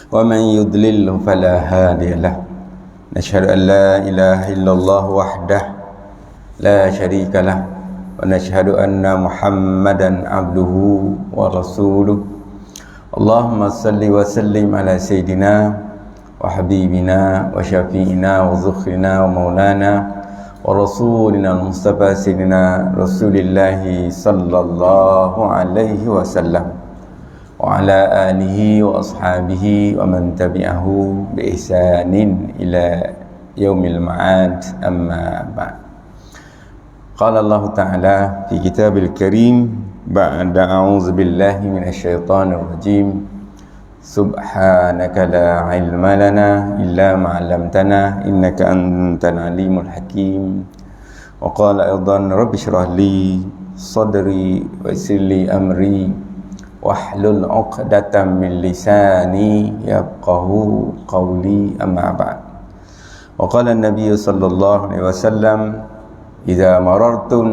ومن يضلل فلا هادي له. نشهد أن لا إله إلا الله وحده لا شريك له ونشهد أن محمدا عبده ورسوله. اللهم صل وسلم على سيدنا وحبيبنا وشفيعنا وذخرنا ومولانا ورسولنا المصطفى سيدنا رسول الله صلى الله عليه وسلم وعلى آله وأصحابه ومن تبعه بإحسان إلى يوم المعاد. أما بعد. قال الله تعالى في كتاب الكريم بعد أعوذ بالله من الشيطان الرجيم سبحانك لا علم لنا إلا ما علمتنا إنك أنت العليم الحكيم. وقال أيضا رب اشرح لي صدري ويسر لي أمري واحلل عقدة من لساني يفقه قولي. أما بعد. وقال النبي صلى الله عليه وسلم إذا مررتم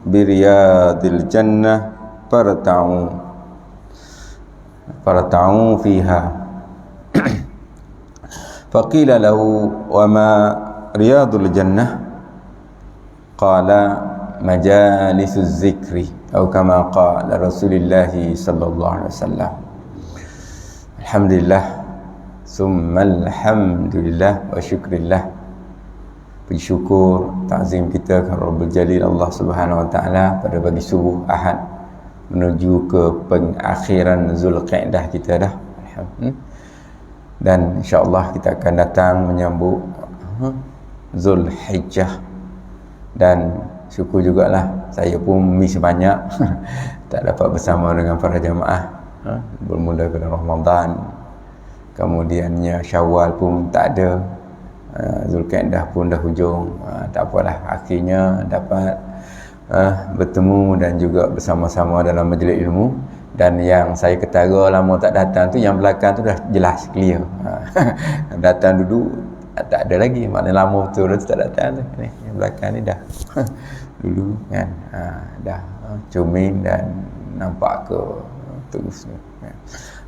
برياض الجنة فارتعوا فيها. فقيل له وما رياض الجنة؟ قال مجالس الذكر أو كما قال رسول الله صلى الله عليه وسلم. Alhamdulillah summa alhamdulillah wa syukrillah. Puji syukur, ta'zim kita kepada Rabbul Jalil Allah Subhanahu Wa Taala pada pagi subuh Ahad menuju ke pengakhiran Zulqa'dah kita dah. Dan insya-Allah kita akan datang menyambut Zulhijjah. Dan syukur jugalah saya pun miss banyak tak dapat bersama dengan para jemaah. Bermula ke Ramadan, kemudiannya Syawal pun tak ada, Zulqa'dah pun dah hujung. Tak apalah, akhirnya dapat bertemu dan juga bersama-sama dalam majlis ilmu. Dan yang saya ketara lama tak datang tu, yang belakang tu dah jelas clear. Datang duduk tak ada lagi, maknanya lama betul tu tak datang tu. Ni yang belakang ni dah dulu kan, dah cermin dan nampak ke terus ni.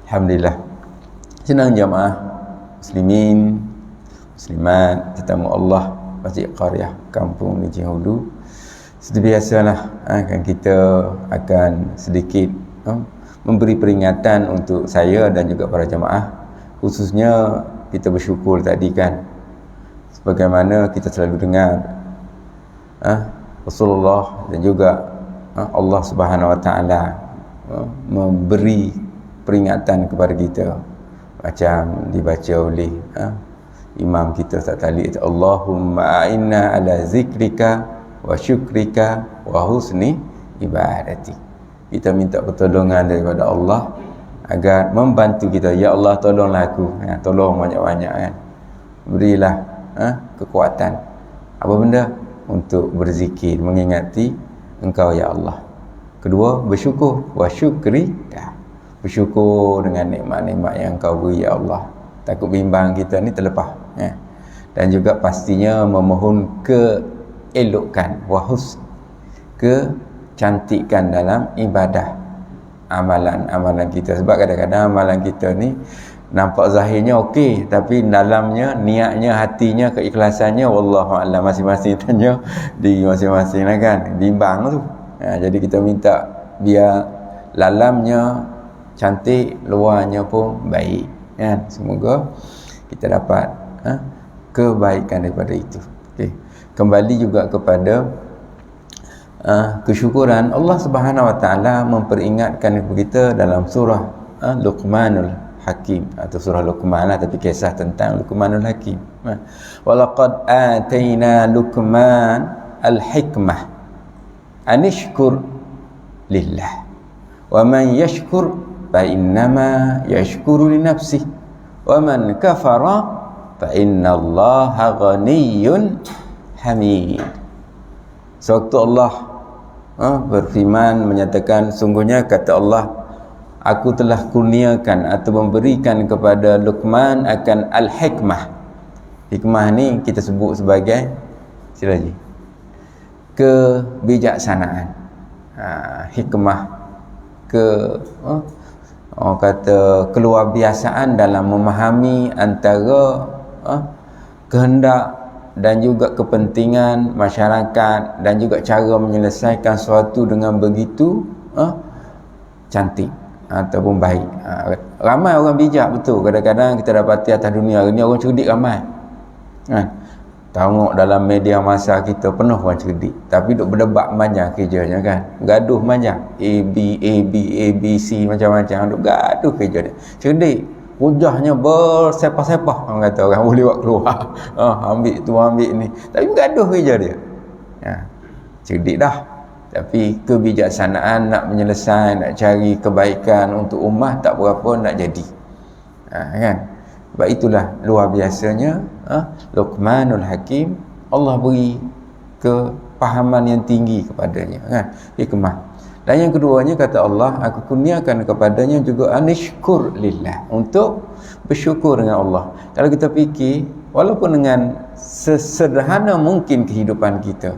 Alhamdulillah. Senang jemaah muslimin muslimat tetamu Allah Masjid Qaryah Kampung Lijing Hulu. Seperti biasalah, kan kita akan sedikit memberi peringatan untuk saya dan juga para jemaah. Khususnya kita bersyukur tadi kan, sebagaimana kita selalu dengar Rasulullah dan juga Allah Subhanahu Wa Taala memberi peringatan kepada kita, macam dibaca oleh imam kita Ustaz Talib, Allahumma a'inna ala zikrika wa syukrika wa husni ibadati. Kita minta pertolongan daripada Allah agar membantu kita. Ya Allah, tolonglah aku, tolong banyak-banyak kan, berilah kekuatan apa benda untuk berzikir, mengingati Engkau ya Allah. Kedua, bersyukur, wa syukri, bersyukur dengan nikmat-nikmat yang Engkau beri ya Allah. Takut bimbang kita ni terlepas. Dan juga pastinya memohon keelokan, wahus, kecantikan dalam ibadah, amalan-amalan kita. Sebab kadang-kadang amalan kita ni nampak zahirnya okey, tapi dalamnya, niatnya, hatinya, keikhlasannya wallahu a'lam, masing-masing tanya diri masing-masing lah kan, bimbang tu. Jadi kita minta biar dalamnya cantik, luarnya pun baik kan. Semoga kita dapat kebaikan daripada itu. Okay. Kembali juga kepada kesyukuran. Allah Subhanahu Wa Taala memperingatkan kepada kita dalam surah Luqmanul Hakim, atau surah Luqman lah, tapi kisah tentang Luqmanul Hakim. Walaqad ataina Luqman al-hikmah anishkur lillah wa man yashkur fa innama yashkuru li nafsihi wa man kafara fa innallaha ghaniyyun hamid. Sewaktu Allah berfirman, menyatakan, sungguhnya kata Allah, aku telah kurniakan atau memberikan kepada Luqman akan al-hikmah. Hikmah ni kita sebut sebagai silaji kebijaksanaan. Hikmah ke orang kata keluarbiasaan dalam memahami antara kehendak dan juga kepentingan masyarakat dan juga cara menyelesaikan sesuatu dengan begitu cantik ataupun baik. Ramai orang bijak, betul. Kadang-kadang kita dapati atas dunia ni orang cerdik ramai. Tengok dalam media masa kita penuh orang cerdik, tapi duk berdebat panjang kerjanya kan. Gaduh panjang. ABC macam-macam duk gaduh kerja dia. Cerdik. Hujahnya bersepah-sepah, orang kata orang boleh buat keluar. Ambil tu ambil ni. Tapi gaduh kerja dia. Cerdik dah. Tapi kebijaksanaan nak menyelesaikan, nak cari kebaikan untuk ummah tak berapa nak jadi. Kan? Sebab itulah luar biasanya Luqmanul Hakim, Allah beri kepahaman yang tinggi kepadanya, kan? Hikmah. Dan yang keduanya kata Allah, aku kurniakan kepadanya juga anishkur lillah, untuk bersyukur dengan Allah. Kalau kita fikir, walaupun dengan sesederhana mungkin kehidupan kita,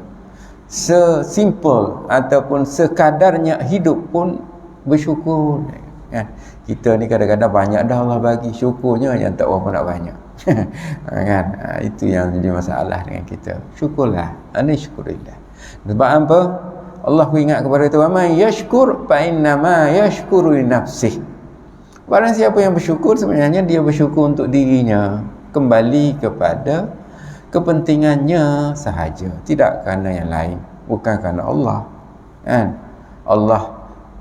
sesimple ataupun sekadarnya hidup pun bersyukur, kan? Kita ni kadang-kadang banyak dah Allah bagi, syukurnya yang tak berapa nak banyak. Kan? Itu yang jadi masalah dengan kita. Syukurlah, anishkurillah. Sebab apa? Allah ingat kepada kita, man yashkur fa innama yashkuru li nafsih. Barang siapa yang bersyukur, sebenarnya dia bersyukur untuk dirinya, kembali kepada kepentingannya sahaja, tidak kerana yang lain, bukan kerana Allah, kan? Allah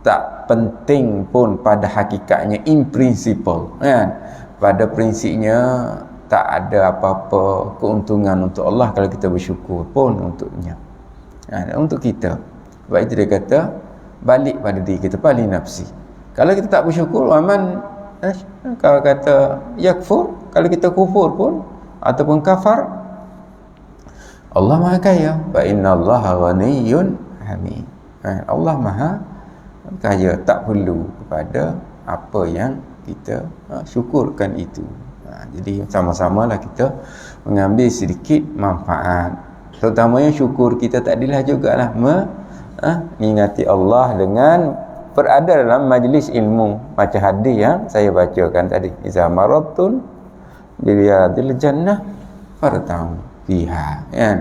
tak penting pun pada hakikatnya, in principle, kan? Pada prinsipnya tak ada apa-apa keuntungan untuk Allah kalau kita bersyukur pun untuknya, untuk kita. Sebab itu dia kata balik pada diri kita, paling nafsi. Kalau kita tak bersyukur, aman. Kalau kata yakfur, kalau kita kufur pun ataupun kafar, Allah Maha Kaya. Fa innallaha ghaniyyun hamid. Allah Maha Kaya, tak perlu kepada apa yang kita syukurkan itu. Jadi sama-samalah kita mengambil sedikit manfaat. Terutamanya syukur kita tadilah jugalah mengingati Allah dengan berada dalam majlis ilmu, macam hadis yang saya bacakan tadi, iza maratun biliyadil jannah fartau fiha, kan?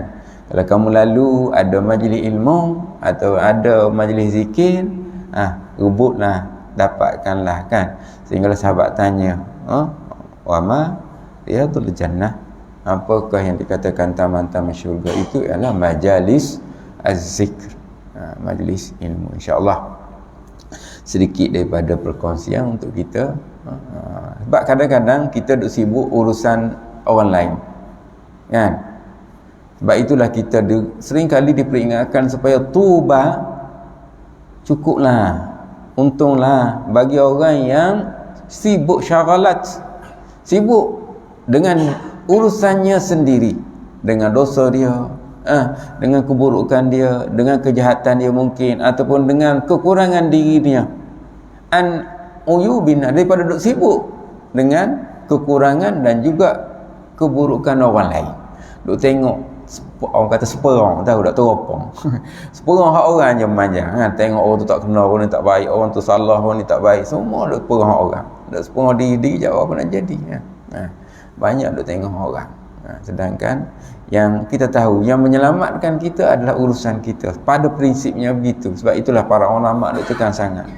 Kalau kamu lalu ada majlis ilmu atau ada majlis zikir, rebutlah, dapatkanlah, kan? Sehingga sahabat tanya, wa ma riyadul jannah, apakah yang dikatakan taman-taman syurga? Itu ialah majalis az-zikr, majlis ilmu. InsyaAllah sedikit daripada perkongsian untuk kita. Sebab kadang-kadang kita duk sibuk urusan orang lain, kan? Sebab itulah kita sering kali diperingatkan supaya tuba, cukuplah, untunglah bagi orang yang sibuk syaghalat, sibuk dengan urusannya sendiri, dengan dosa dia, dengan keburukan dia, dengan kejahatan dia mungkin, ataupun dengan kekurangan dirinya, uyubina, daripada duk sibuk dengan kekurangan dan juga keburukan orang lain. Duk tengok, orang kata seperang, tahu tak, teropong. Seperang hak orang je manjang, tengok orang tu tak kenal, orang ni tak baik, orang tu salah, orang ni tak baik, semua duk seperang hak orang. Duk seperang diri jawab apa nak jadi, banyak duk tengok orang. Sedangkan yang kita tahu, yang menyelamatkan kita adalah urusan kita. Pada prinsipnya begitu. Sebab itulah para ulama duk tekan sangat,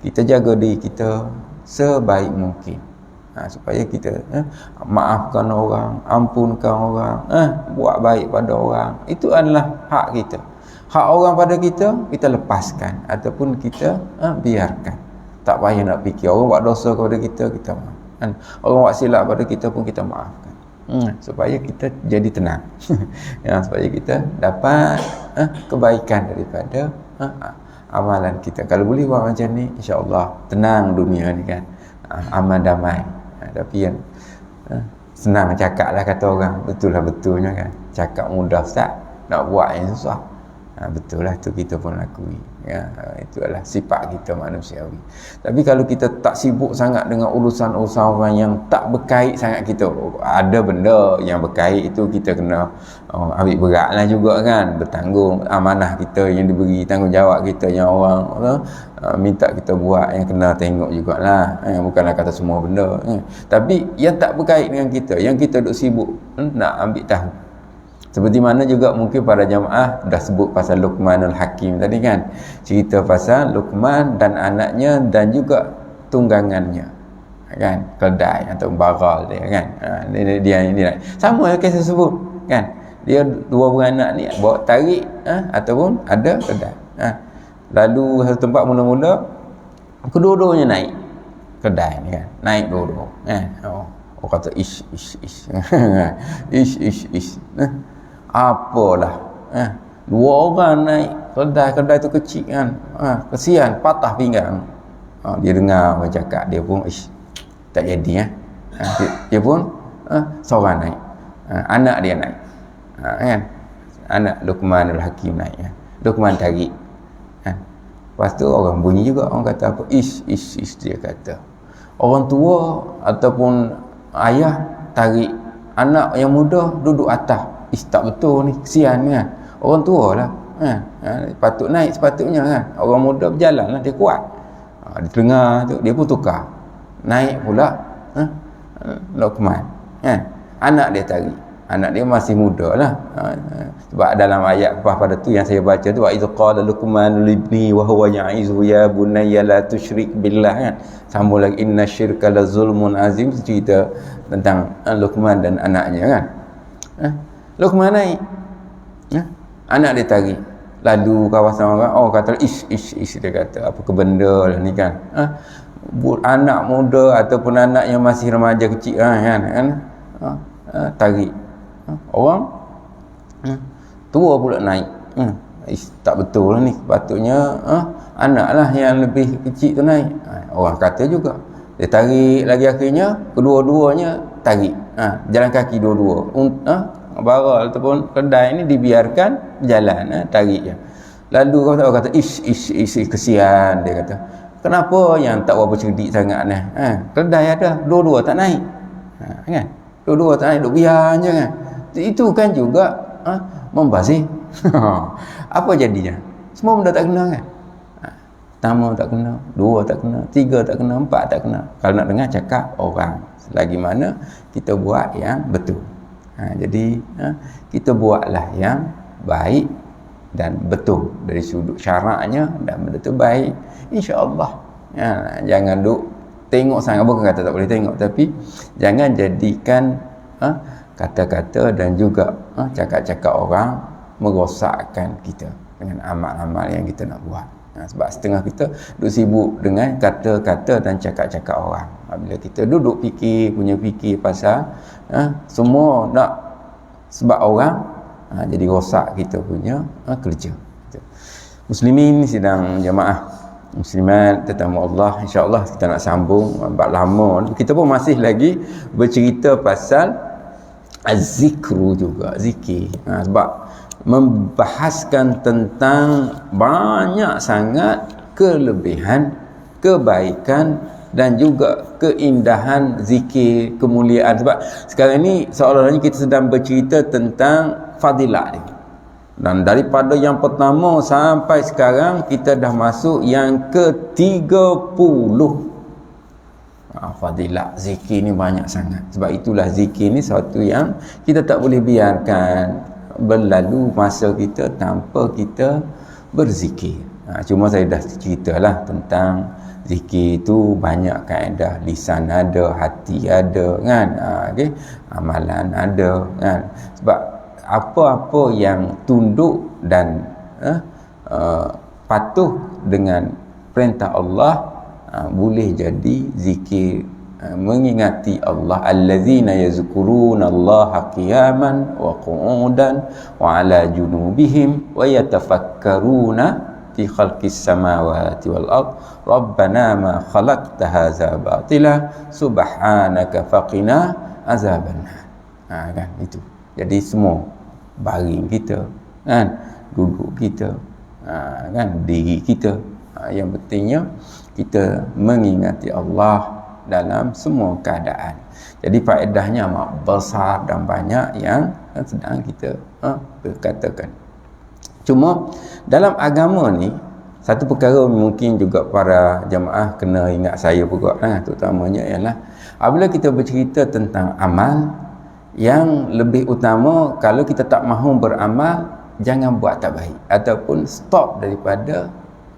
kita jaga diri kita sebaik mungkin, supaya kita maafkan orang, ampunkan orang, buat baik pada orang. Itu adalah hak kita. Hak orang pada kita, kita lepaskan ataupun kita biarkan. Tak payah nak fikir orang buat dosa kepada kita, kita maafkan. Orang buat silap pada kita pun kita maafkan, supaya kita jadi tenang. Supaya kita dapat kebaikan daripada amalan kita. Kalau boleh buat macam ni, insya-Allah tenang dunia ni, kan? Aman damai. Tapi yang senang cakap lah kata orang, betul lah betulnya, kan? Cakap mudah, Ustaz, nak buat yang susah. Betul lah, tu kita pun lakui. Itu adalah sifat kita manusiawi. Tapi kalau kita tak sibuk sangat dengan urusan-urusan orang yang tak berkait sangat kita, ada benda yang berkait itu kita kena ambil berat lah juga kan, bertanggung amanah kita yang diberi, tanggungjawab kita yang orang minta kita buat, yang kena tengok jugalah, bukanlah kata semua benda. Tapi yang tak berkait dengan kita, yang kita duk sibuk nak ambil tahu. Seperti mana juga mungkin para jamaah dah sebut pasal Luqmanul Hakim tadi kan, cerita pasal Luqman dan anaknya dan juga tunggangannya kan, keldai atau bagal dia kan. Dia sama yang saya sebut kan, dia dua beranak ni bawa tarik ataupun ada keldai. Lalu satu tempat mula-mula kedua-duanya naik kedai ni kan, naik dua-dua kan. Orang kata ish apalah, dua orang naik kedai tu kecil kan, kesian patah pinggang. Dia dengar orang cakap, dia pun tak jadi dia pun seorang naik, anak dia naik kan, anak Luqmanul Hakim naik kan. Luqman tarik kan. Lepas tu orang bunyi juga, orang kata apa, ish dia kata. Orang tua ataupun ayah tarik anak yang muda duduk atas. Tak betul ni, kesian kan. Orang tua lah patut naik sepatutnya kan. Orang muda berjalan lah, dia kuat. Dia dengar tu, dia pun tukar naik pula Luqman kan. Anak dia tarik, anak dia masih muda lah. Sebab dalam ayat lepas pada tu yang saya baca tu, wa idh qala Luqman libni wa huwa ya'izuhu ya bunayya la tusyrik billah kan. Sambung lagi inna syirka la zulmun azim, cerita tentang Luqman dan anaknya kan. Luqman naik, anak dia tarik. Lalu kawasan orang kata ish dia kata, apa ke benda lah ni kan. Anak muda ataupun anak yang masih remaja kecil kan, tarik. Orang tua pula naik. Tak betul lah ni, sepatutnya anak lah yang lebih kecil tu naik. Orang kata juga, dia tarik lagi, akhirnya kedua-duanya tarik, jalan kaki dua-dua. Baral ataupun kedai ni dibiarkan jalan, tarik je. Lalu orang kata ish kesian, dia kata. Kenapa yang tak berapa cerdik sangat ni? Kedai ada, dua-dua tak naik. Kan? Dua-dua tak naik, duk biar je kan. Itu kan juga membazir. Apa jadinya? Semua benda tak kena kan? Pertama tak kena, dua tak kena, tiga tak kena, empat tak kena. Kalau nak dengar cakap orang, selagi mana kita buat yang betul. Jadi kita buatlah yang baik dan betul dari sudut syaraknya, dan benda tu baik, insya-Allah. Jangan duk tengok sangat, bukan kata tak boleh tengok, tapi jangan jadikan kata-kata dan juga cakap-cakap orang merosakkan kita dengan amal-amal yang kita nak buat. Sebab setengah kita duk sibuk dengan kata-kata dan cakap-cakap orang. Bila kita duduk punya fikir pasal semua nak sebab orang, jadi rosak kita punya kerja. Muslimin sidang jamaah muslimat tetamu Allah, insya-Allah kita nak sambung bab lama. Kita pun masih lagi bercerita pasal az-zikru juga, zikir. Sebab membahaskan tentang banyak sangat kelebihan, kebaikan dan juga keindahan zikir, kemuliaan. Sebab sekarang ni seolah-olahnya kita sedang bercerita tentang fadilat ni. Dan daripada yang pertama sampai sekarang kita dah masuk yang ke-30. Fadilat zikir ni banyak sangat. Sebab itulah zikir ni sesuatu yang kita tak boleh biarkan berlalu masa kita tanpa kita berzikir. Cuma saya dah ceritalah tentang zikir itu banyak kaedah, lisan ada, hati ada kan, amalan ada kan. Sebab apa-apa yang tunduk dan patuh dengan perintah Allah boleh jadi zikir, mengingati Allah. Allazina yazkurunallaha qiyaman wa qu'udan wa ala junubihim wa yatafakkaruna fi khalqis samawati wal ard rabbana ma khalaqta hadza batila subhanaka faqina azabannar. Kan itu. Jadi semua baring kita kan duduk kita, kan, diri kita. Yang pentingnya kita mengingati Allah dalam semua keadaan. Jadi faedahnya amat besar dan banyak yang sedang kita katakan. Cuma dalam agama ni, satu perkara mungkin juga para jemaah kena ingat saya juga, terutamanya ialah apabila kita bercerita tentang amal, yang lebih utama kalau kita tak mahu beramal, jangan buat tak baik ataupun stop daripada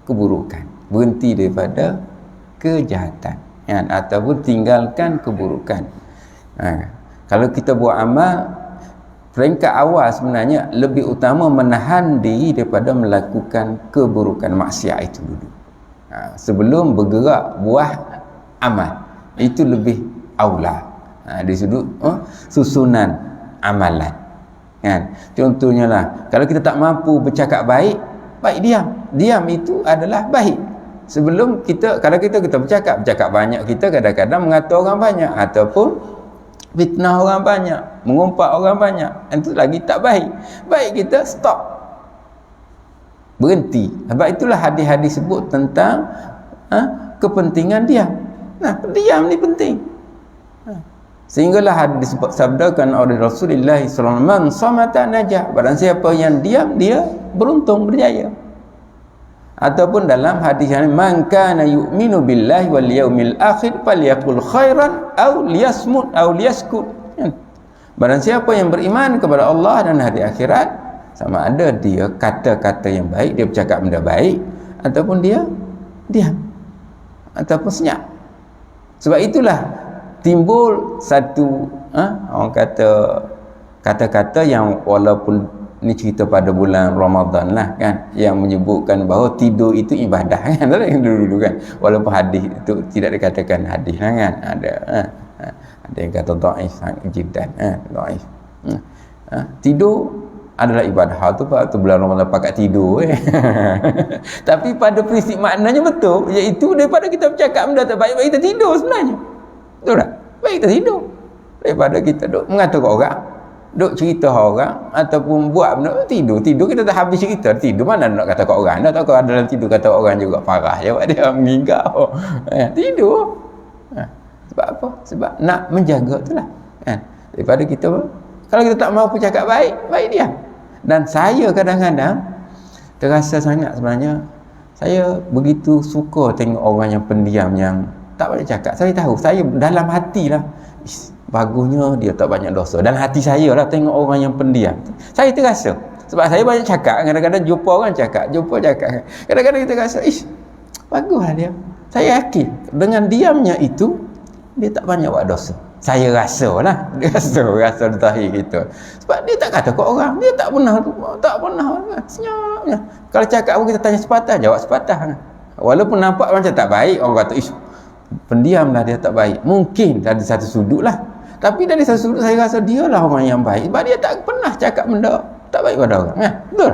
keburukan, berhenti daripada kejahatan, kan? Ataupun tinggalkan keburukan. Kalau kita buat amal, peringkat awal sebenarnya lebih utama menahan diri daripada melakukan keburukan, maksiat itu dulu, sebelum bergerak buah amal. Itu lebih aula di sudut susunan amalan, kan? Contohnya lah, kalau kita tak mampu bercakap baik, baik diam itu adalah baik. Sebelum kita, kalau kita bercakap banyak, kita kadang-kadang mengata orang banyak ataupun fitnah orang banyak, mengumpat orang banyak, itu lagi tak baik. Baik kita stop, berhenti. Sebab itulah hadis-hadis sebut tentang kepentingan diam. Diam ni penting. Sehinggalah hadis sabdakan oleh Rasulullah SAW, man samata najah, barang siapa yang diam, dia beruntung, berjaya. Ataupun dalam hadis yang man kana yu'minu billahi wal yaumil akhir falyaqul khairan aw liyasmut aw liyaskut. Barang siapa yang beriman kepada Allah dan hari akhirat, sama ada dia kata-kata yang baik, dia bercakap benda baik, ataupun dia diam ataupun senyap. Sebab itulah timbul satu orang kata kata-kata yang, walaupun ni cerita pada bulan Ramadan lah, kan, yang menyebutkan bahawa tidur itu ibadah, kan, yang dulu-dulu, kan, walaupun hadis itu tidak dikatakan hadis, kan, ada yang kata dhaif jiddan, dhaif. Tidur adalah ibadah tu, bulan Ramadan pakat tidur, tapi pada prinsip maknanya betul, iaitu daripada kita bercakap benda tak baik, kita tidur sebenarnya, betul tak? Baik kita tidur daripada kita duk mengatakan orang, duk cerita orang ataupun buat benda, tidur kita dah habis cerita, tidur mana nak kata kat orang, nak tahu dalam tidur kata orang juga parah jawab dia meninggal, tidur. Sebab apa? Sebab nak menjaga itulah, kan, daripada kita, kalau kita tak mampu cakap baik dia. Dan saya kadang-kadang terasa sangat, sebenarnya saya begitu suka tengok orang yang pendiam, yang tak banyak cakap. Saya tahu, saya dalam hati lah, bagusnya dia tak banyak dosa. Dalam hati saya lah tengok orang yang pendiam. Saya terasa, sebab saya banyak cakap, kadang-kadang jumpa orang cakap, kadang-kadang kita rasa, baguslah dia. Saya yakin dengan diamnya itu dia tak banyak buat dosa. Saya rasa lah, dia rasa zahir kita. Sebab dia tak kata kat orang, dia tak pernah senyapnya. Kalau cakap pun kita tanya sepatah, jawab sepatah. Walaupun nampak macam tak baik, orang kata, pendiam lah dia tak baik. Mungkin dari satu sudut lah, tapi dari satu sudut saya rasa dia lah orang yang baik, sebab dia tak pernah cakap benda tak baik pada orang, betul?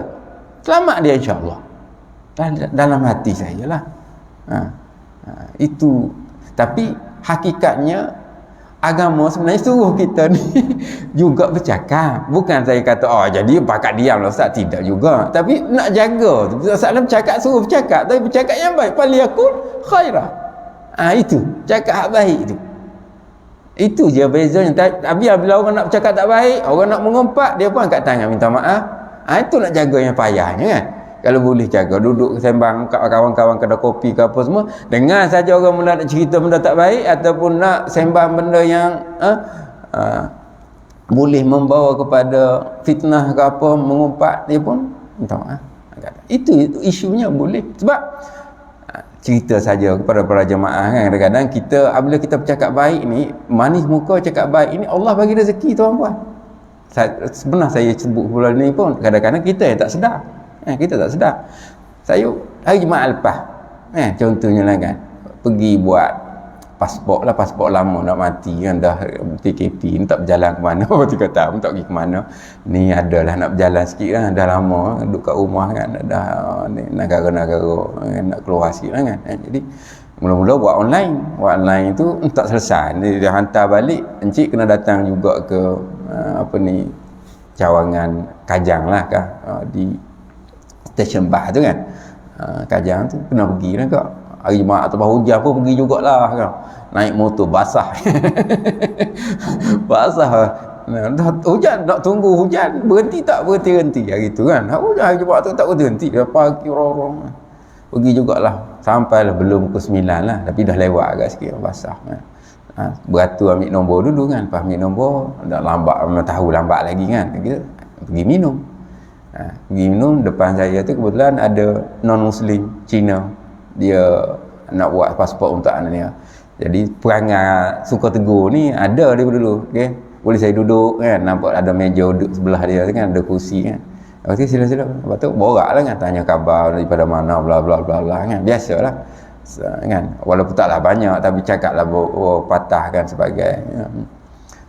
Selamat dia, insyaAllah, dalam hati saya lah. Itu. Tapi hakikatnya agama sebenarnya suruh kita ni juga bercakap. Bukan saya kata, jadi pakat diam lah Ustaz, tidak juga. Tapi nak jaga, Rasulullah bercakap, suruh bercakap, tapi bercakap yang baik. Falyaqul khairah. Itu cakap hak baik tu. Itu je bezanya. Tapi bila orang nak bercakap tak baik, orang nak mengumpat, dia pun angkat tangan minta maaf. Itu nak jaga yang payahnya, kan. Kalau boleh jaga, duduk sembang kawan-kawan kedai kopi ke apa semua, dengar saja orang mula nak cerita benda tak baik, ataupun nak sembang benda yang boleh membawa kepada fitnah ke apa, mengumpat, dia pun minta maaf. Itu isunya boleh. Sebab cerita saja kepada para jemaah, kan, kadang-kadang kita, apabila kita bercakap baik ni, manis muka cakap baik ini, Allah bagi rezeki, tuan-tuan. Sebenarnya saya sebut bulan ni pun kadang-kadang kita yang tak sedar. Kita tak sedar. Saya hari Jumaat lepas, contohnya lah, kan, pergi buat pasport lama nak mati, kan, dah PKP ni tak berjalan ke mana, 3 tahun tak pergi ke mana, ni adalah nak berjalan sikit lah, dah lama duduk kat rumah, kan, dah negara-negara, nak keluar sikit lah, kan. Jadi mula-mula buat online tu tak selesai, dia hantar balik, encik kena datang juga ke cawangan Kajang lah, di stesen bah tu kan. Kajang tu kena pergi lah kak. Hari Jumaat atau hujan pun pergi jugalah kan. Naik motor basah. Basah. Nah, hujan nak tunggu hujan berhenti tak berhenti hari tu kan. Hujan hari Jumaat tu tak berhenti. Pagi orang pergi jugalah sampailah belum pukul 9 lah, tapi dah lewat agak sikit basah kan. Beratur ambil nombor dulu kan. Lepas ambil nombor dah lambat, memang tahu lambat lagi kan. Kita pergi minum. Pergi minum depan saya tu kebetulan ada non muslim Cina, dia nak buat pasport untuk anak dia. Jadi perangai suka tegur ni ada daripada dulu, okey. Boleh saya duduk kan, nampak ada meja duduk sebelah dia kan, ada kursi kan. Okey, sila-sila. Lepas tu boraklah kan, tanya khabar daripada mana bla bla bla bla kan. Biasalah. Kan, walaupun taklah banyak tapi cakaplah patah kan sebagai ya.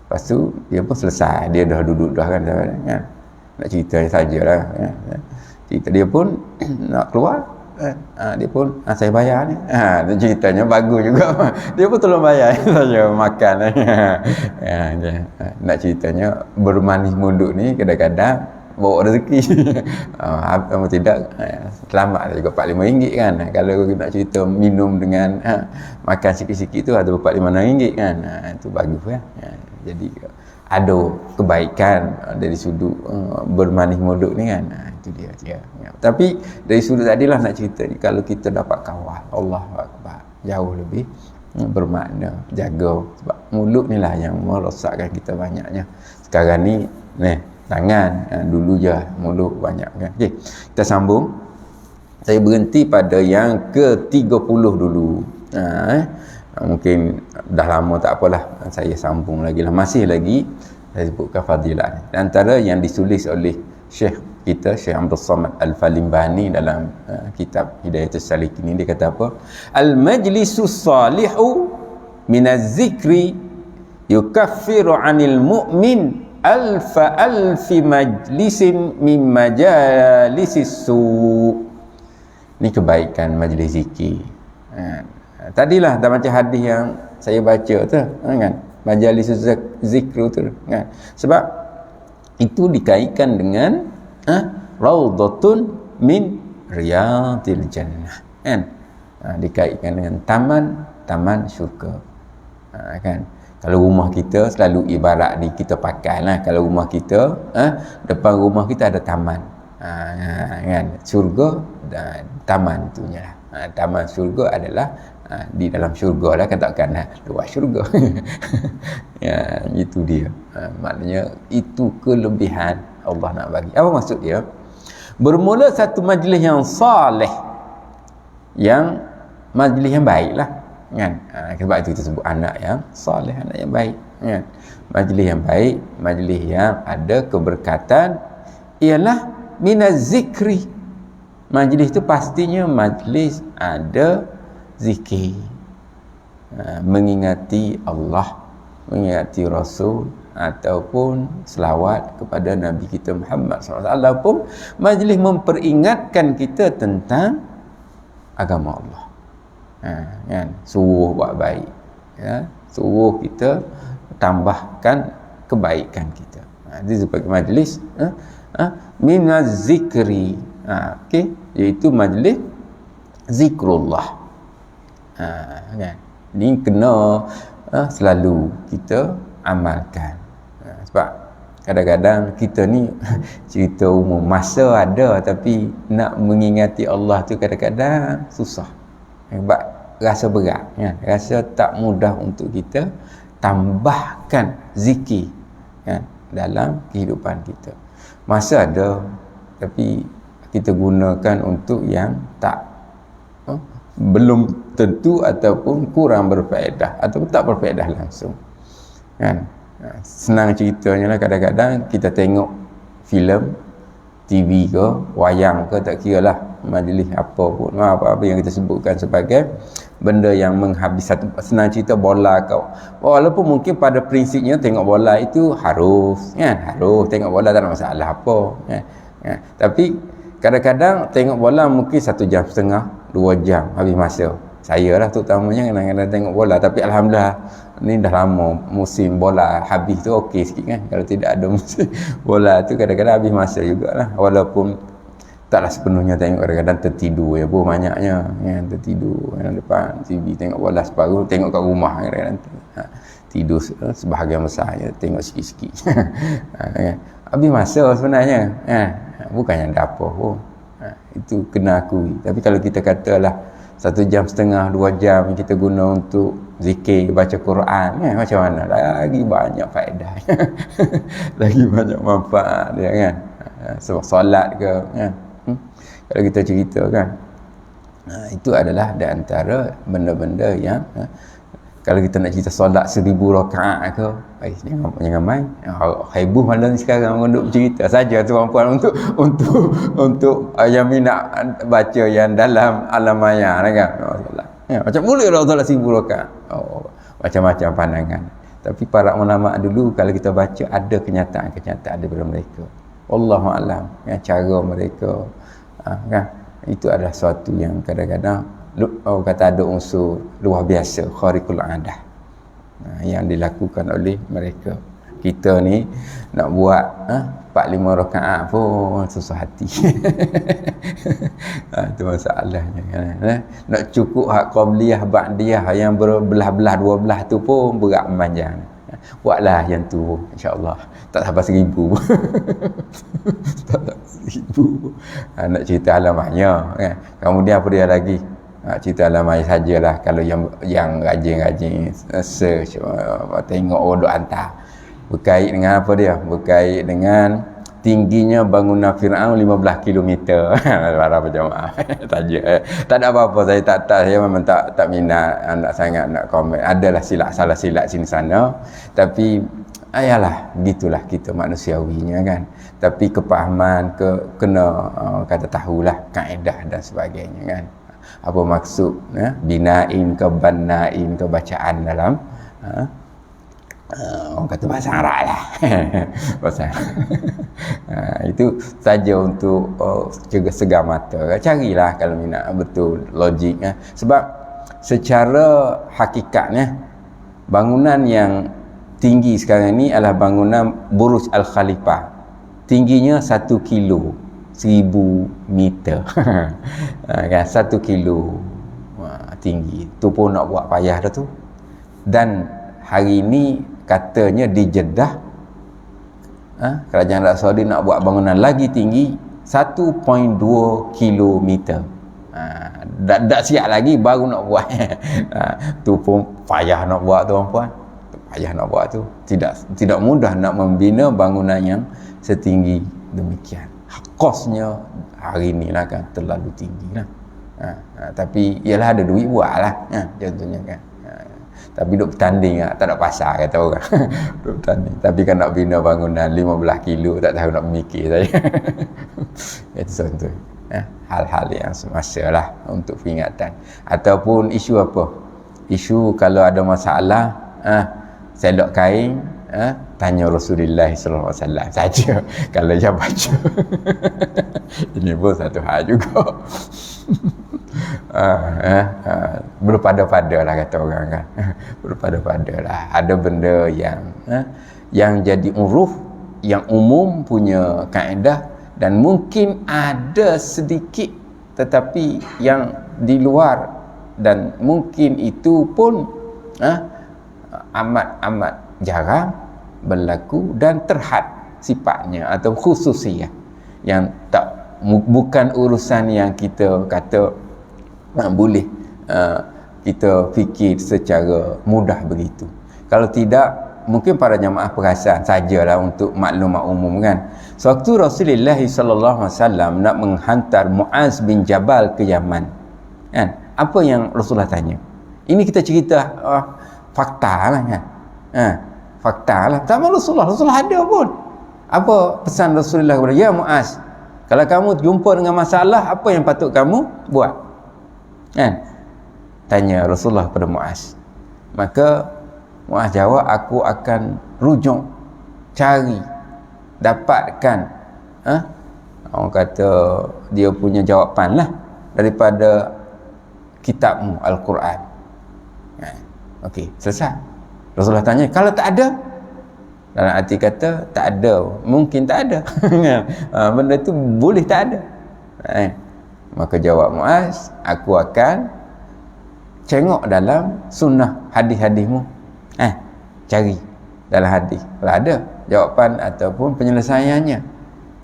Lepas tu dia pun selesai, dia dah duduk dah kan, nak cerita sajalah ya. Cerita dia pun nak keluar, dia pun saya bayar ni, ceritanya bagus juga. Dia pun tolong bayar saya makan ya. Nak ceritanya bermanis munduk ni kadang-kadang bawa rezeki. Apa tidak selamat juga RM45 kan. Kalau nak cerita minum dengan makan sikit-sikit tu ada RM45 kan. Itu bagus kan. Jadi ada kebaikan dari sudut bermanis modok ni kan. Itu dia. Tapi dari sudut tadilah nak cerita ni, kalau kita dapat kawal Allahu Akbar, jauh lebih bermakna. Jaga, sebab mulut ni lah yang merosakkan kita banyaknya. Sekarang ni tangan, dulu je mulut banyak kan. Okey, kita sambung. Saya berhenti pada yang ke-30 dulu. Mungkin dah lama tak apalah, saya sambung lagi lah. Masih lagi saya sebutkan fadilah. Antara yang ditulis oleh Syekh kita, Syekh Abdul Samad Al-Falimbani dalam kitab Hidayatus Salikin ini, dia kata apa? Al-majlisus salihu minaz-zikri yukaffiru 'anil mu'min alfi majlisin min majalisis su'. Ni kebaikan majlis zikir. Tadilah dah macam hadis yang saya baca tu kan, majalis zikr tu kan. Sebab itu dikaitkan dengan raudhatun min riyadil jannah kan. Dikaitkan dengan taman syurga kan. Kalau rumah kita selalu ibarat kita pakai lah, kalau rumah kita depan rumah kita ada taman kan, syurga dan taman tu nya lah. Taman syurga adalah di dalam syurga lah, katakanlah luar syurga. Ya, itu dia. Maknanya itu kelebihan Allah nak bagi. Apa maksud dia? Bermula satu majlis yang salih, yang majlis yang baik lah kan. Sebab itu kita sebut anak yang salih, anak yang baik kan. Majlis yang baik, majlis yang ada keberkatan, ialah minaz zikri. Majlis itu pastinya majlis ada zikir, mengingati Allah, mengingati Rasul, ataupun selawat kepada Nabi kita Muhammad SAW, pun majlis memperingatkan kita tentang agama Allah kan, suruh buat baik ya, suruh kita tambahkan kebaikan kita. Itu sebagai majlis minaz zikri, okey, iaitu majlis zikrullah. Kan? Ini kena selalu kita amalkan. Sebab kadang-kadang kita ni cerita umum, masa ada tapi nak mengingati Allah tu kadang-kadang susah. Sebab rasa berat kan? Rasa tak mudah untuk kita tambahkan zikir kan dalam kehidupan kita. Masa ada tapi kita gunakan untuk yang tak belum tentu ataupun kurang berfaedah ataupun tak berfaedah langsung kan. Senang ceritanya lah, kadang-kadang kita tengok filem TV ke wayang ke, tak kira lah majlis apa pun, apa-apa yang kita sebutkan sebagai benda yang menghabis satu, senang cerita bola kau, walaupun mungkin pada prinsipnya tengok bola itu harus kan, harus tengok bola, tak ada masalah apa kan. Tapi kadang-kadang tengok bola mungkin 1.5 jam, 2 jam habis masa. Saya lah terutamanya kadang-kadang tengok bola, tapi alhamdulillah ni dah lama musim bola habis tu okey sikit kan. Kalau tidak ada musim bola tu kadang-kadang habis masa jugalah, walaupun taklah sepenuhnya tengok, kadang-kadang tertidur ya pun banyaknya kan, tertidur yang depan TV tengok bola separuh, tengok kat rumah kadang-kadang tidur sebahagian besar ya, tengok sikit-sikit kan. Habis masa sebenarnya bukannya ada apa pun. Itu kena akui. Tapi kalau kita katalah 1 jam setengah 2 jam kita guna untuk zikir, baca Quran macam mana, lagi banyak faedah lagi banyak manfaat dia kan. Sebab solat ke kan. Kalau kita cerita kan, itu adalah di antara benda-benda yang kalau kita nak cerita solat 1000 rakaat ke, jangan main. Heboh malam ni sekarang orang duk cerita saja tu puan untuk yang minat baca yang dalam alam maya kan. Macam boleh lah solat 1000 rakaat. Macam-macam pandangan. Tapi para ulama dulu kalau kita baca ada kenyataan daripada mereka. Wallahu a'lam, cara mereka kan, itu adalah sesuatu yang kadang-kadang kata ada unsur luar biasa, khariqul adah yang dilakukan oleh mereka. Kita ni nak buat 4-5 rakaat pun susah hati itu masalahnya kan. Nak cukup hak qabliyah ba'diyah yang berbelah-belah 12 tu pun berat memanjang. Buatlah yang tu insya-Allah tak sampai 1000 tak sampai 1000. Nak cerita alamanya kan. Kemudian apa dia lagi, cerita alamanya sajalah. Kalau yang rajin-rajin search, tengok duk hantar berkait dengan apa dia, berkait dengan tingginya bangunan Fir'aun 15 km para penjamaah saja. Tak ada apa-apa, saya memang tak minat, nak sangat nak komen. Adalah salah silap sini sana, tapi ayalah begitulah kita manusiawinya kan. Tapi kepahaman kena kata tahulah kaedah dan sebagainya kan. Apa maksud binain ke bannain ke bacaan dalam orang kata bahasa Arab lah bahasa itu saja untuk segar mata. Carilah kalau minat betul logik sebab secara hakikatnya bangunan yang tinggi sekarang ni adalah bangunan Burj Al Khalifah, tingginya 1 kilo 1000 meter kan, 1 kilo tinggi tu pun nak buat payah dah tu. Dan hari ni katanya di Jeddah kerajaan Arab Saudi nak buat bangunan lagi tinggi 1.2 kilometer. Dak siap lagi baru nak buat tu pun payah nak buat tu puan, payah nak buat tu. Tidak mudah nak membina bangunan yang setinggi demikian. Kosnya hari ni lah kan terlalu tinggi lah. Tapi ialah ada duit buat lah contohnya kan. Tapi duk bertanding tak ada pasar kata orang duk bertanding. Tapi kan nak bina bangunan 15 kilo tak tahu nak mikir saja itu contoh hal-hal yang semasa lah untuk peringatan. Ataupun isu apa, isu kalau ada masalah selok kain tanya Rasulullah SAW saja kalau dia baca ini pun satu hal juga berpada-pada lah kata orang kan berpada-pada lah. Ada benda yang jadi uruf yang umum punya kaedah dan mungkin ada sedikit tetapi yang di luar, dan mungkin itu pun amat jarang berlaku dan terhad sifatnya atau khususiyah yang tak bukan urusan yang kita kata boleh kita fikir secara mudah begitu. Kalau tidak, mungkin para jamaah perasan sajalah untuk maklumat umum kan. Sewaktu Rasulullah SAW nak menghantar Muaz bin Jabal ke Yaman kan, apa yang Rasulullah tanya? Ini kita cerita fakta lah kan. Fakta lah. Tak mahu Rasulullah ada pun. Apa pesan Rasulullah kepada ya Muaz, kalau kamu jumpa dengan masalah, apa yang patut kamu buat? Kan? Tanya Rasulullah kepada Muaz. Maka Muaz jawab, aku akan rujuk, cari, dapatkan orang kata dia punya jawapan lah daripada kitabmu Al-Quran. Okey, selesai. Rasulullah tanya, kalau tak ada? Dalam arti kata tak ada, mungkin tak ada benda tu boleh tak ada. Maka jawab Muaz, aku akan cengok dalam sunnah hadis-hadismu. Cari dalam hadis. Kalau ada jawapan ataupun penyelesaiannya.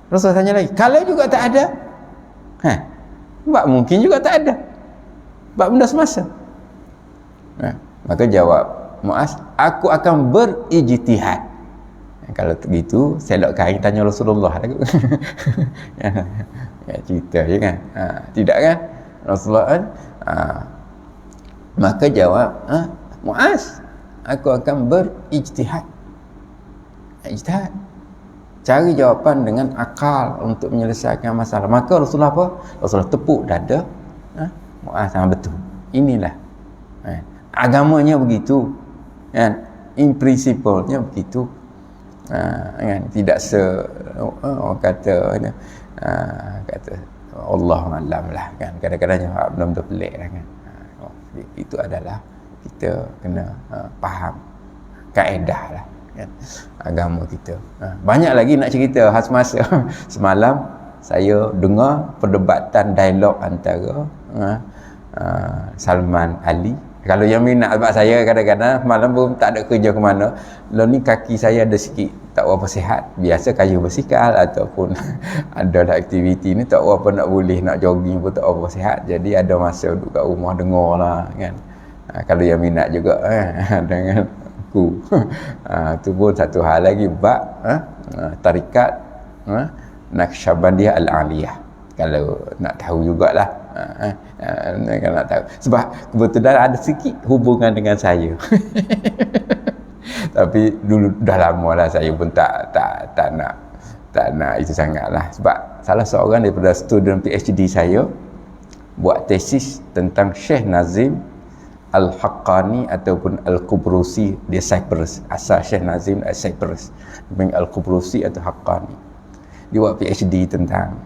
Rasul tanya lagi, kalau juga tak ada, mungkin juga tak ada. Benda semasa. Maka jawab Muaz, aku akan berijtihad. Kalau begitu, selok kali tanya Rasulullah lah. Cerita je kan. Tidak kan? Rasulullah kan? Maka jawab, Muaz, aku akan berijtihad. Ijtihad. Cari jawapan dengan akal untuk menyelesaikan masalah. Maka Rasulullah apa? Rasulullah tepuk dada. Muaz, betul. Inilah. Agamanya begitu. Kan? In principle-nya begitu. Kan? Tidak orang kata Allah alam lah kan. Kadang-kadang benda-benda pelik lah kan. Itu adalah kita kena faham kaedah lah kan? Agama kita. Banyak lagi nak cerita khas masa. Semalam saya dengar perdebatan dialog antara Salman Ali. Kalau yang minat sebab saya kadang-kadang malam pun tak ada kerja ke mana. Lalu ni kaki saya ada sikit tak berapa sihat. Biasa kayu bersikal ataupun ada aktiviti ni tak berapa nak boleh nak jogging pun tak berapa sihat. Jadi ada masa duduk kat rumah dengar lah kan. Kalau yang minat juga dengan aku. Tu pun satu hal lagi bab tarikat Naqsyabandiyah Al-Aliyah. Kalau nak tahu jugalah. Kalau nak tahu. Sebab kebetulan ada sikit hubungan dengan saya. Tapi dulu dah lama lah saya pun tak nak itu sangat lah. Sebab salah seorang daripada student PhD saya buat tesis tentang Syekh Nazim Al-Haqqani ataupun Al-Qubrusi di Cyprus. Asal Syekh Nazim dari Cyprus. Al-Qubrusi atau Haqqani. Dia buat PhD tentang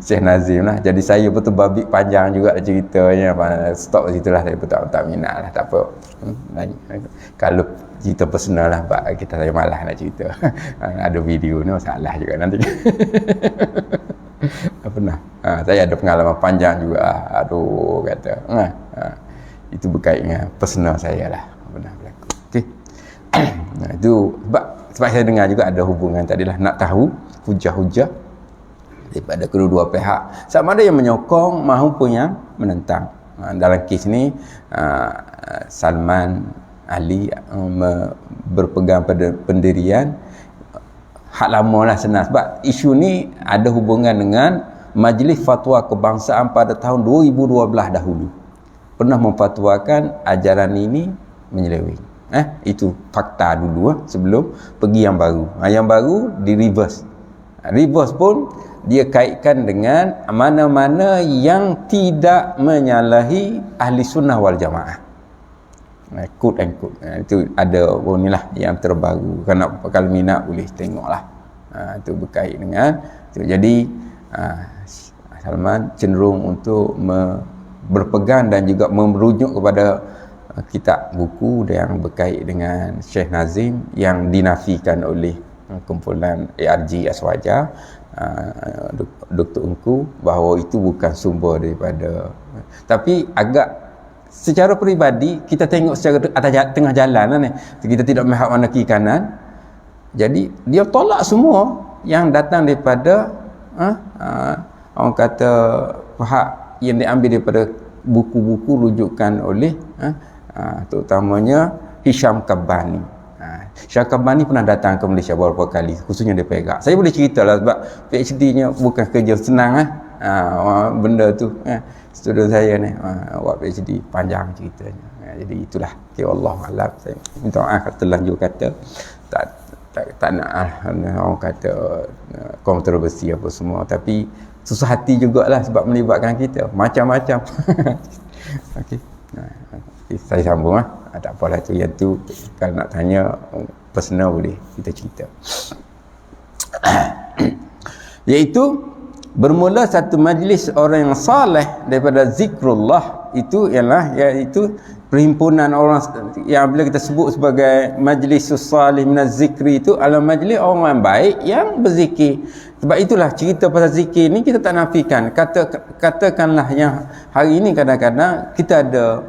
Syekh Nazim lah. Jadi saya betul babik panjang juga ceritanya. Stop situlah, saya pun tak minat lah. Tak apa. Kalau cerita personal lah, kita saya malas nak cerita. Ada video ni masalah juga nanti. Pernah. Saya ada pengalaman panjang juga. Aduh kata. Itu berkait dengan personal saya lah. Pernah berlaku. Okey. Itu sebab saya dengar juga ada hubungan tadilah nak tahu hujah-hujah daripada kedua-dua pihak, sama ada yang menyokong maupun yang menentang. Dalam kes ni Salman Ali berpegang pada pendirian hak lama lah senang, sebab isu ni ada hubungan dengan Majlis Fatwa Kebangsaan pada tahun 2012 dahulu pernah memfatwakan ajaran ini menyeleweng. Itu fakta dulu sebelum pergi yang baru. Yang baru di reverse pun dia kaitkan dengan mana-mana yang tidak menyalahi ahli sunnah wal jamaah. Quote and quote. Itu ada inilah yang terbaru. Kalau minat boleh tengoklah. Itu berkait dengan itu. Jadi Salman cenderung untuk berpegang dan juga merujuk kepada kitab buku yang berkait dengan Syekh Nazim yang dinafikan oleh kumpulan ARG Aswaja, Dr. Ungku, bahawa itu bukan sumber daripada. Tapi agak secara peribadi kita tengok secara atas tengah jalan lah ni, kita tidak melihat mana kiri kanan. Jadi dia tolak semua yang datang daripada orang kata pihak yang diambil daripada buku-buku rujukan oleh terutamanya Hisham Kabbani. Syah Kabbani pernah datang ke Malaysia beberapa kali, khususnya di Perak. Saya boleh cerita lah sebab PhD-nya bukan kerja senang benda tu. Student saya ni buat PhD, panjang ceritanya. Jadi itulah. Okay, Wallahualam. Saya minta maaf terlanjur kata tak nak orang kata kontroversi apa semua, tapi susah hati jugalah sebab melibatkan kita macam-macam. Okey. Saya sambung tak apalah tu, yang tu kalau nak tanya personal boleh kita cerita. Iaitu bermula satu majlis orang yang saleh daripada zikrullah, itu ialah iaitu perhimpunan orang yang bila kita sebut sebagai majlisus salih minaz zikri itu adalah majlis orang yang baik yang berzikir. Sebab itulah cerita pasal zikir ni kita tak nafikan. Katakanlah yang hari ini kadang-kadang kita ada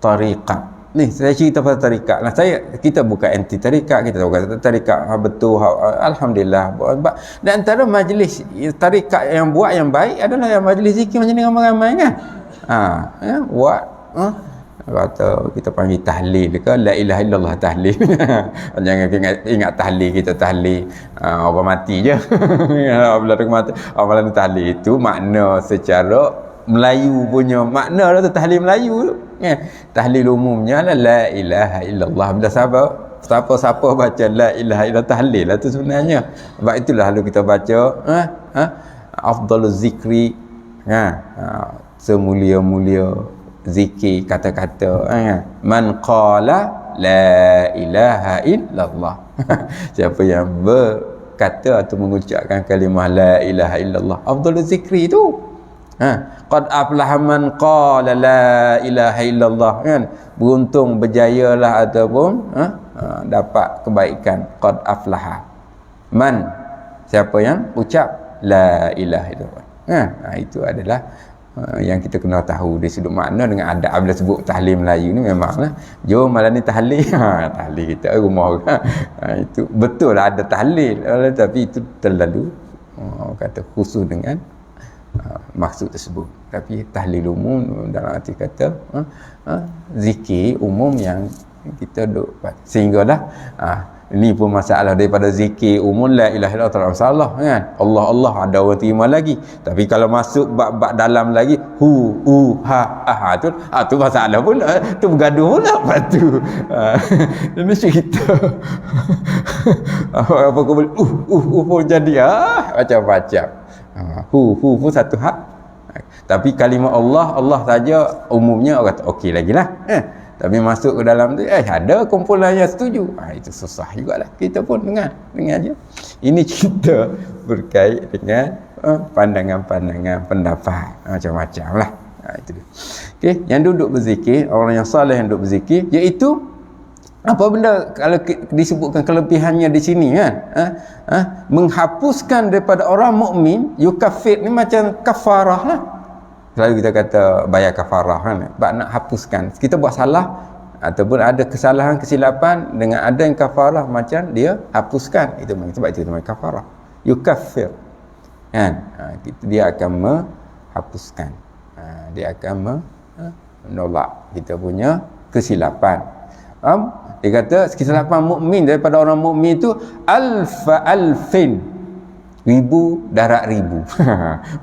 tariqat. Ni saya cerita pasal tarikat. Nah, kita bukan anti tarikat, kita bukan tarikat betul. Alhamdulillah. Dan antara majlis tarikat yang buat yang baik adalah yang majlis zikir macam ni ramai-ramai kan. Buat kata kita panggil tahlil ke, la ilaha illallah tahlil. Jangan ingat tahlil, kita tahlil orang mati je. Bila mati amalan tahlil itu makna secara Melayu punya makna lah tu, tahlil Melayu tu kan. Tahlil umumnya lah la ilaha illallah. Bila siapa baca la ilaha illallah, tahlil lah tu sebenarnya. Sebab itulah lalu kita baca afdaluz zikri, semulia-mulia zikir, kata-kata man qala la ilaha illallah. Siapa yang berkata atau mengucapkan kalimah la ilaha illallah, afdaluz zikri tu. Qad aflaha man qala la ilaha illallah kan. Beruntung, berjayalah ataupun dapat kebaikan. Qad aflaha man, siapa yang ucap la ilaha illallah. Itu adalah yang kita kena tahu dari sudut makna dengan adab. Bila sebut tahlil Melayu ni memanglah jom malam ni tahlil. Tahlil kita rumah kan. Itu betul lah ada tahlil, tapi itu terlalu kata khusus dengan maksud tersebut. Tapi tahlil umum dalam arti kata zikir umum yang kita duk sehinggalah ini pun masalah daripada zikir umum la ilaha illallah tak masalah kan. Allah ada orang terima lagi, tapi kalau masuk bab dalam lagi ha tu masalah pula, tu bergaduh pula lepas tu. Ini cerita apa kau boleh pun jadi macam-macam. Hu satu hak. Tapi kalimah Allah saja umumnya orang kata okey lagilah. Tapi masuk ke dalam tu ada kumpulan yang setuju. Itu susah jugalah. Kita pun dengar je. Ini cerita berkait dengan pandangan-pandangan pendapat macam-macam lah. Itu dia. Okey, yang duduk berzikir, orang yang saleh yang duduk berzikir, iaitu apa benda kalau disebutkan kelebihannya di sini kan, menghapuskan daripada orang mukmin. Yukafir ni macam kafarah lah. Selalu kita kata bayar kafarah kan, sebab nak hapuskan. Kita buat salah ataupun ada kesalahan, kesilapan, dengan ada yang kafarah macam dia hapuskan. Itu sebab itu namanya kafarah. Yukafir kan, dia akan menghapuskan, dia akan menolak kita punya kesilapan. Dia kata kesilapan mukmin daripada orang mukmin itu alfa alfin, ribu darat ribu.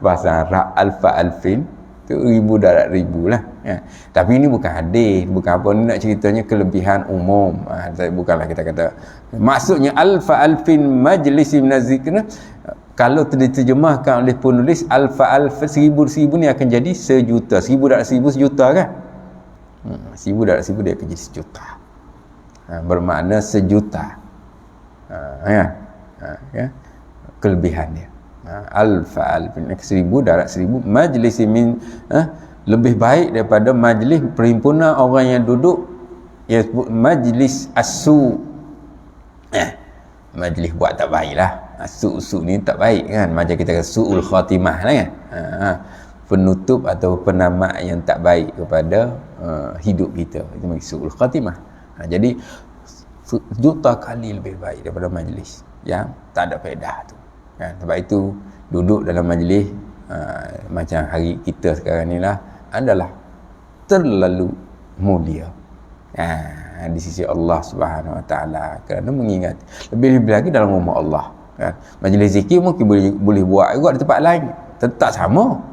Bahasa Arab alfa alfin tu ribu darat ribu lah ya. Tapi ini bukan hadis, bukan apa, ni nak ceritanya kelebihan umum. Bukanlah kita kata maksudnya alfa alfin majlisin minaz-zikr. Kalau diterjemahkan oleh penulis alfa alf, seribu ni akan jadi sejuta. Seribu darat seribu sejuta kan. Seribu darat seribu dia akan jadi sejuta. Bermakna sejuta. Ya. Kelebihan dia. Alfa alfin, seribu darat seribu, majlis min lebih baik daripada majlis perhimpunan orang yang duduk yang sebut majlis asu. Majlis buat tak baik lah. Su ni tak baik kan, macam kita kata su'ul khatimah lah kan. Penutup atau penamat yang tak baik kepada hidup kita, itu majlis su'ul khatimah. Jadi juta kali lebih baik daripada majlis yang tak ada faedah tu kan. Sebab itu duduk dalam majlis macam hari kita sekarang ni lah adalah terlalu mulia di sisi Allah Subhanahu Wa Taala, kerana mengingat lebih-lebih lagi dalam rumah Allah kan. Majlis zikir mungkin boleh buat juga di tempat lain, tetap sama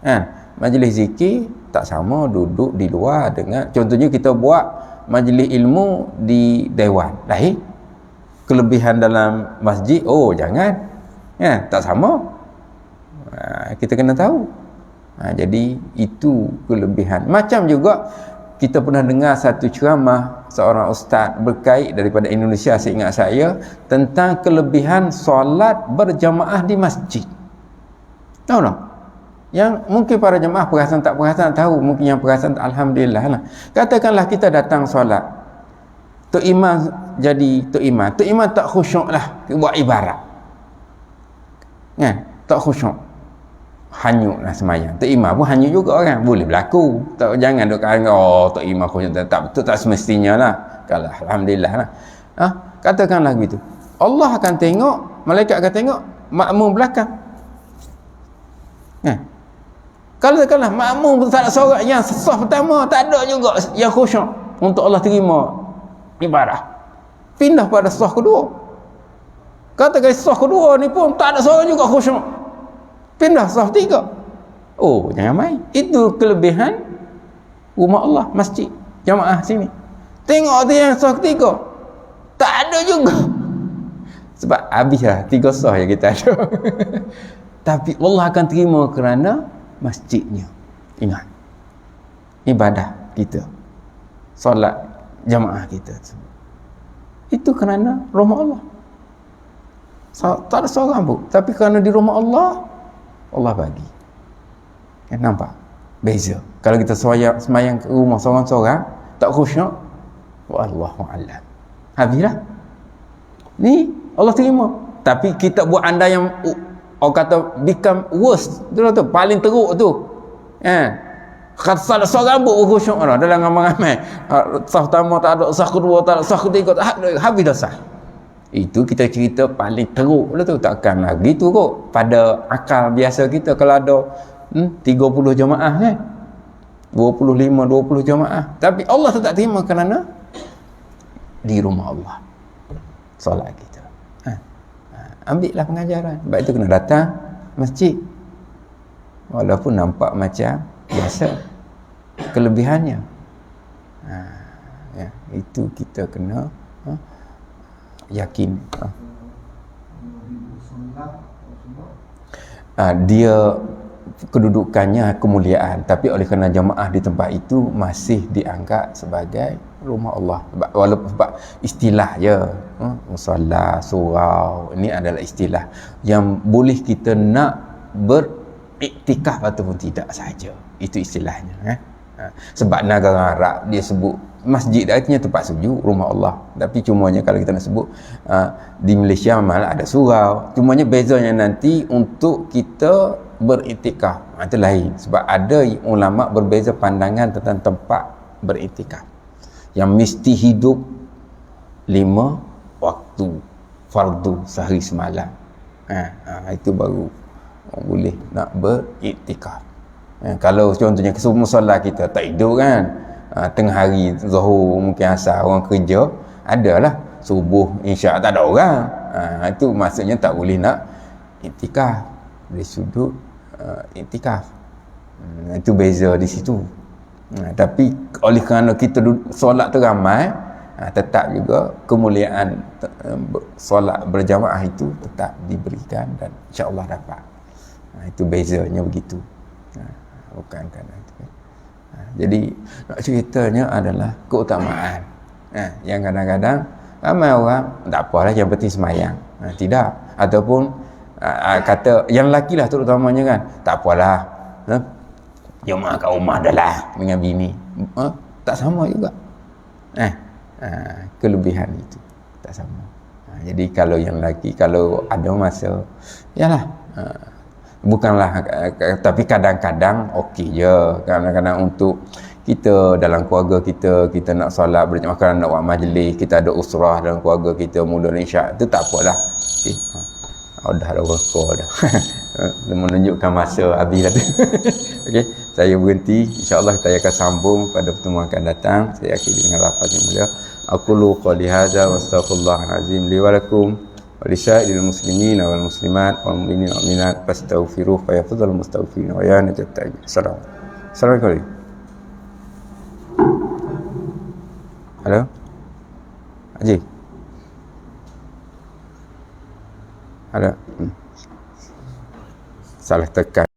kan. Majlis zikir tak sama duduk di luar dengan, contohnya kita buat majlis ilmu di dewan lain, kelebihan dalam masjid jangan tak sama. Kita kena tahu. Jadi itu kelebihan. Macam juga kita pernah dengar satu ceramah seorang ustaz berkait daripada Indonesia, seingat saya, tentang kelebihan solat berjamaah di masjid. Tahu tak? Yang mungkin para jemaah perasan tak perasan tahu, mungkin yang perasan alhamdulillah lah. Katakanlah kita datang solat, tok imam jadi tok imam tak khusyuk lah buat ibarat. Kan? Tak khusyuk. Hanyut lah semayang. Tok imam pun hanyut juga orang. Boleh berlaku. Tak, jangan duk kata tok imam khusyuk tak betul, tak semestinya lah. Kalau alhamdulillah lah. Katakanlah gitu. Allah akan tengok, malaikat akan tengok makmum belakang. Kan? Kalau katakanlah makmum tak ada seorang yang saf pertama tak ada juga yang khusyuk untuk Allah terima ibadah, pindah pada saf kedua. Katakan saf kedua ni pun tak ada seorang juga khusyuk, pindah saf tiga. Oh, jangan main. Itu kelebihan rumah Allah, masjid jamaah sini. Tengok tu yang saf ketiga tak ada juga, sebab habislah 3 saf yang kita ada. Tapi Allah akan terima kerana masjidnya. Ingat, ibadah kita, solat jamaah kita, itu kerana rumah Allah. Tak ada seorang pun, tapi kerana di rumah Allah, Allah bagi. Nampak beza. Kalau kita semayang ke rumah seorang-seorang tak khusyuk, wallahu a'lam, habislah. Ni Allah terima. Tapi kita buat anda yang orang kata become worse tu, paling teruk tu. Kata salah seorang buat khusyuk lah dalam ramai-ramai. Saf pertama tak ada, saf kedua tak ada, saf ketiga tak ada, habis dah sah. Itu kita cerita paling teruk lah tu. Takkan lagi tu kot pada akal biasa kita. Kalau ada 30 jemaah kan, 25-20 jemaah, tapi Allah tak terima kerana di rumah Allah solat kita. Ambillah pengajaran. Sebab itu kena datang masjid, walaupun nampak macam biasa, kelebihannya ya, itu kita kena yakin. Dia kedudukannya kemuliaan, tapi oleh kerana jemaah di tempat itu masih dianggap sebagai rumah Allah. Walaupun sebab istilah je, musalla, surau, ini adalah istilah yang boleh kita nak beriktikaf ataupun tidak saja. Itu istilahnya. Sebab negara Arab dia sebut masjid, artinya tempat sujud, rumah Allah. Tapi cumanya kalau kita nak sebut di Malaysia malah ada surau. Cumanya bezanya nanti untuk kita beriktikaf, itu lain. Sebab ada ulama berbeza pandangan tentang tempat beriktikaf yang mesti hidup 5 waktu fardu sehari semalam. Itu baru boleh nak beriktikaf. Kalau contohnya ke musola kita tak hidup kan, tengah hari zuhur mungkin asar orang kerja, adalah subuh insya tak ada orang, itu maksudnya tak boleh nak iktikaf. Dari sudut iktikaf, itu beza di situ. Tapi oleh kerana kita solat tu ramai, tetap juga kemuliaan solat berjamaah itu tetap diberikan dan insya-Allah dapat. Itu bezanya begitu. Bukan kerana itu. Jadi nak ceritanya adalah keutamaan. Yang kadang-kadang ramai orang tak apalah, yang penting semayang. Tidak. Ataupun kata yang lelaki lah terutamanya kan, tak apalah, jemaah kat rumah dah lah dengan bini. Tak sama juga. Kelebihan itu tak sama. Jadi kalau yang lelaki, kalau ada masa, yalah, bukanlah, tapi kadang-kadang okey je. Kadang-kadang untuk kita dalam keluarga kita nak solat berjemaah, kerana nak buat majlis, kita ada usrah dalam keluarga kita, mula isyak, itu tak apalah. Okay. Dah ada rekod dah. Dia menunjukkan masa habis dah tu. Okey, saya berhenti. Insya-Allah kita akan sambung pada pertemuan akan datang. Saya akhiri dengan lafaz yang mulia. Aqulu qali hadza wa astaghfirullahal azim li wa lakum wa lisa'iril muslimin wal muslimat wal mu'minin wal mu'minat fastaghfiruhu fa yaghfirul mustaghfirin wa ya najat ta'ala. Assalamualaikum. Halo. Haji. Ada salah tekan.